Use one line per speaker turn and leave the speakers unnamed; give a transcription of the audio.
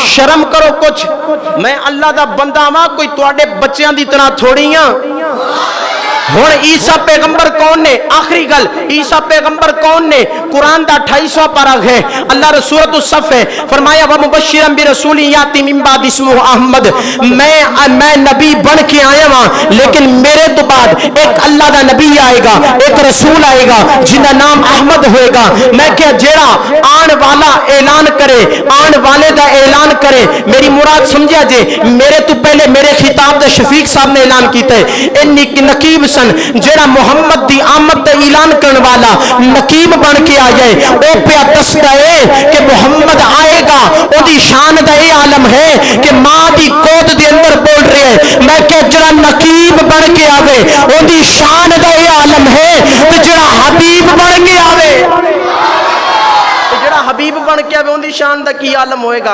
شرم کرو کچھ، میں اللہ دا بندہ ہاں، کوئی تواڈے بچیاں دی طرح تھوڑی ہاں۔ ہن عیسیٰ پیغمبر کون نے؟ آخری گل، عیسیٰ پیغمبر کون نے؟ قرآن دا 28واں پارہ ہے، اللہ سورۃ الصف ہے، فرمایا وَمُبَشِّرًا بِرَسُولٍ يَأْتِي مِن بَعْدِهِ اسْمُهُ احمد، میں نبی بن کے آیا ہاں، لیکن میرے تو بعد ایک اللہ دا نبی آئے گا، ایک رسول آئے گا جن دا نام احمد ہوئے گا۔ میں کہ جیڑا آن والا اعلان کرے، آن والے دا اعلان کرے، میری مراد سمجھا جے، میرے تو پہلے میرے خطاب دا شفیق صاحب نے اعلان کیتا ہے، ان نقیب جیڑا محمد دی آمد دا اعلان کرن والا نقیب بن کے آ جائے، او پہ دستا ہے کہ محمد آئے گا، او دی شان دا اے عالم ہے کہ ماں دی گود دے اندر بول رہے ہیں۔ میں کہ جڑا نقیب بن کے آوے او دی شان دا اے عالم ہے کہ جڑا حبیب بن کے آوے، جڑا حبیب بن کے آوے ان دی شان دا کی عالم ہوئے گا۔